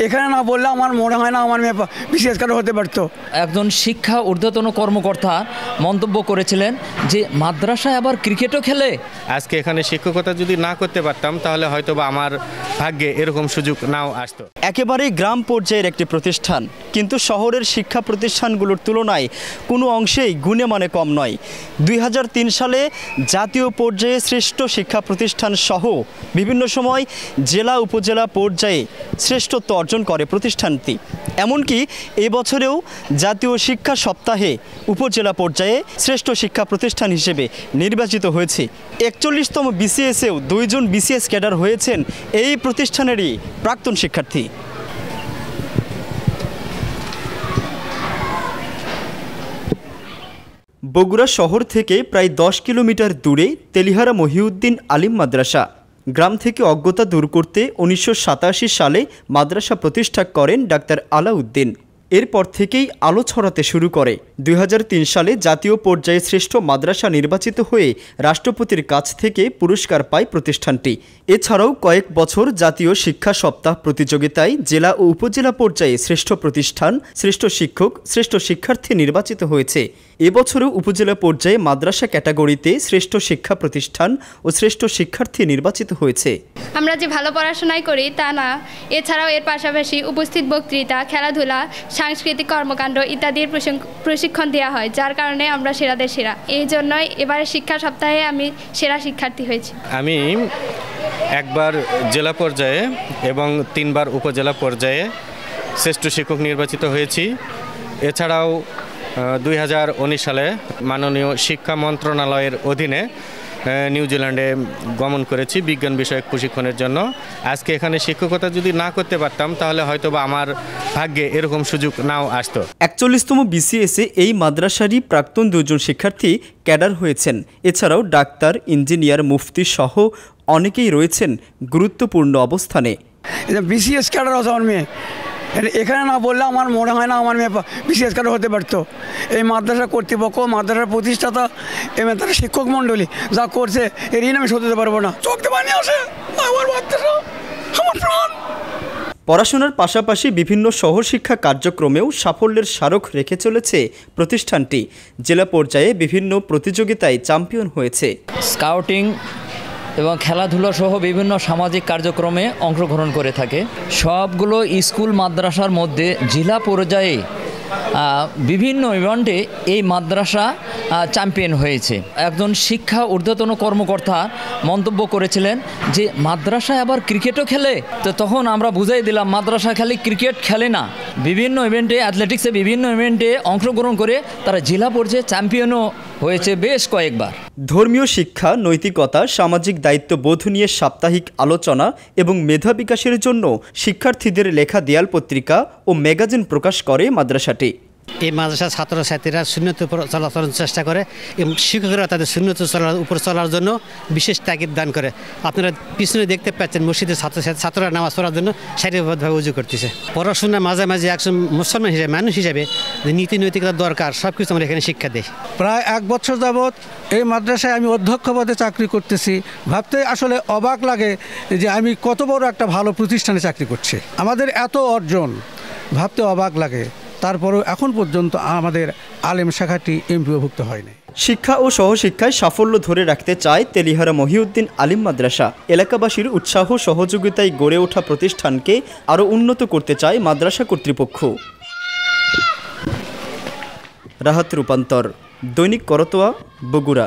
এখানে না বললে আমার মনে হয় না আমার মেয়ে বিশেষ করে হতে পারতো। একজন শিক্ষা ঊর্ধ্বতন কর্মকর্তা মন্তব্য করেছিলেন যে মাদ্রাসায় আবার ক্রিকেটও খেলে। আজকে এখানে শিক্ষকতা যদি না করতে পারতাম তাহলে হয়তো বা আমার ভাগ্যে এরকম সুযোগ নাও আসতো। একেবারেই গ্রাম পর্যায়ের একটি প্রতিষ্ঠান, কিন্তু শহরের শিক্ষা প্রতিষ্ঠানগুলোর তুলনায় কোনো অংশেই গুণে মানে কম নয়। 2003 সালে জাতীয় পর্যায়ে শ্রেষ্ঠ শিক্ষা প্রতিষ্ঠান সহ বিভিন্ন সময় জেলা উপজেলা পর্যায়ে শ্রেষ্ঠত্ব অর্জন করে প্রতিষ্ঠানটি। এমনকি এবছরেও জাতীয় শিক্ষা সপ্তাহে উপজেলা পর্যায়ে শ্রেষ্ঠ শিক্ষা প্রতিষ্ঠান হিসেবে নির্বাচিত হয়েছে। 41তম বিসিএসেও 2 জন বিসিএস ক্যাডার হয়েছেন এই প্রতিষ্ঠানেরই প্রাক্তন শিক্ষার্থী। বগুড়া শহর থেকে প্রায় 10 কিলোমিটার দূরে তেলিহারা মহিউদ্দিন আলিম মাদ্রাসা। গ্রাম থেকে অজ্ঞতা দূর করতে 1987 সালে মাদ্রাসা প্রতিষ্ঠা করেন ডাক্তার আলাউদ্দিন। এরপর থেকেই আলো ছড়াতে শুরু করে। 2003 সালে জাতীয় পর্যায়ে শ্রেষ্ঠ মাদ্রাসা নির্বাচিত হয়ে রাষ্ট্রপতির কাছ থেকে পুরস্কার পায় প্রতিষ্ঠানটি। এছাড়াও কয়েক বছর জাতীয় শিক্ষা সপ্তাহ প্রতিযোগিতায় জেলা ও উপজেলা পর্যায়ে শ্রেষ্ঠ প্রতিষ্ঠান, শ্রেষ্ঠ শিক্ষক, শ্রেষ্ঠ শিক্ষার্থী নির্বাচিত হয়েছে। এবছরও উপজেলা পর্যায়ে মাদ্রাসা ক্যাটাগরিতে শ্রেষ্ঠ শিক্ষা প্রতিষ্ঠান ও শ্রেষ্ঠ শিক্ষার্থী নির্বাচিত হয়েছে। আমরা যে ভালো পড়াশোনাই করি তা না, এছাড়াও এর পাশাপাশি উপস্থিত বক্তৃতা, খেলাধুলা, সাংস্কৃতিক কর্মকাণ্ড ইত্যাদির প্রশিক্ষণ দেওয়া হয়, যার কারণে আমরা সেরাদের সেরা। এই জন্যই এবারে শিক্ষা সপ্তাহে আমি সেরা শিক্ষার্থী হয়েছি। আমি একবার জেলা পর্যায়ে এবং 3 বার উপজেলা পর্যায়ে শ্রেষ্ঠ শিক্ষক নির্বাচিত হয়েছি। এছাড়াও 2019 সালে মাননীয় শিক্ষা মন্ত্রণালয়ের অধীনে নিউজিল্যান্ডে গমন করেছি বিজ্ঞান বিষয়ক প্রশিক্ষণের জন্য। আজকে এখানে শিক্ষকতা যদি না করতে পারতাম তাহলে হয়তো বা আমার ভাগ্যে এরকম সুযোগ নাও আসতো। 41তম বিসিএসে এই মাদ্রাসারই প্রাক্তন 2 জন শিক্ষার্থী ক্যাডার হয়েছেন। এছাড়াও ডাক্তার, ইঞ্জিনিয়ার, মুফতি সহ অনেকেই রয়েছেন গুরুত্বপূর্ণ অবস্থানে। বিসিএস ক্যাডার আছে আমার মেয়ে, এখানে না বললে আমার মনে হয় না আমার মেয়ে বিশেষ করে হতে পারতো। এই মাদ্রাসা কর্তৃপক্ষ, মাদ্রাসার প্রতিষ্ঠাতা এবং তার শিক্ষক মণ্ডলী যা করছে এর ঋণ আমি শোধ দিতে পারবো না। চোখতে পানি আসে আমার মাদ্রাসা, আমার প্রাণ। পড়াশোনার পাশাপাশি বিভিন্ন সহশিক্ষা কার্যক্রমেও সাফল্যের স্মারক রেখে চলেছে প্রতিষ্ঠানটি। জেলা পর্যায়ে বিভিন্ন প্রতিযোগিতায় চ্যাম্পিয়ন হয়েছে। স্কাউটিং এবং খেলাধুলা সহ বিভিন্ন সামাজিক কার্যক্রমে অংশগ্রহণ করে থাকে। সবগুলো স্কুল মাদ্রাসার মধ্যে জেলা পর্যায়ে বিভিন্ন ইভেন্টে এই মাদ্রাসা চ্যাম্পিয়ন হয়েছে। একজন শিক্ষা ঊর্ধ্বতন কর্মকর্তা মন্তব্য করেছিলেন যে মাদ্রাসায় আবার ক্রিকেটও খেলে। তো তখন আমরা বুঝাই দিলাম মাদ্রাসা খালি ক্রিকেট খেলে না, বিভিন্ন ইভেন্টে, অ্যাথলেটিক্সে বিভিন্ন ইভেন্টে অংশগ্রহণ করে তারা জেলা পর্যায়ে চ্যাম্পিয়নও হয়েছে বেশ কয়েকবার। ধর্মীয় শিক্ষা, নৈতিকতা, সামাজিক দায়িত্ববোধ নিয়ে সাপ্তাহিক আলোচনা এবং মেধা বিকাশের জন্য শিক্ষার্থীদের লেখা দেয়াল পত্রিকা ও ম্যাগাজিন প্রকাশ করে মাদ্রাসাটি। এই মাদ্রাসার ছাত্রছাত্রীরা সুন্নতের উপর চলাচলের চেষ্টা করে এবং শিক্ষকরা তাদের সুন্নত উপর চলার জন্য বিশেষ তাগিদ দান করে। আপনারা পিছনে দেখতে পাচ্ছেন মসজিদের ছাত্ররা নামাজ পড়ার জন্য শারীরিকভাবে উজু করতেছে। পড়াশোনার মাঝে মাঝে একজন মুসলমান হিসেবে, মানুষ হিসেবে নীতি নৈতিকতার দরকার, সব কিছু আমরা এখানে শিক্ষা দিই। প্রায় 1 বছর যাবৎ এই মাদ্রাসায় আমি অধ্যক্ষ পদে চাকরি করতেছি। ভাবতে আসলে অবাক লাগে যে আমি কত বড় একটা ভালো প্রতিষ্ঠানে চাকরি করছি। আমাদের এত অর্জন ভাবতে অবাক লাগে। তারপরেও এখন পর্যন্ত আমাদের আলেম শাখাটি এমপিওভুক্ত হয়নি। শিক্ষা ও সহশিক্ষায় সাফল্য ধরে রাখতে চায় তেলিহারা মহিউদ্দিন আলিম মাদ্রাসা। এলাকাবাসীর উৎসাহ সহযোগিতায় গড়ে ওঠা প্রতিষ্ঠানকে আরও উন্নত করতে চায় মাদ্রাসা কর্তৃপক্ষ। রাহাত রূপান্তর, দৈনিক করতোয়া, বগুড়া।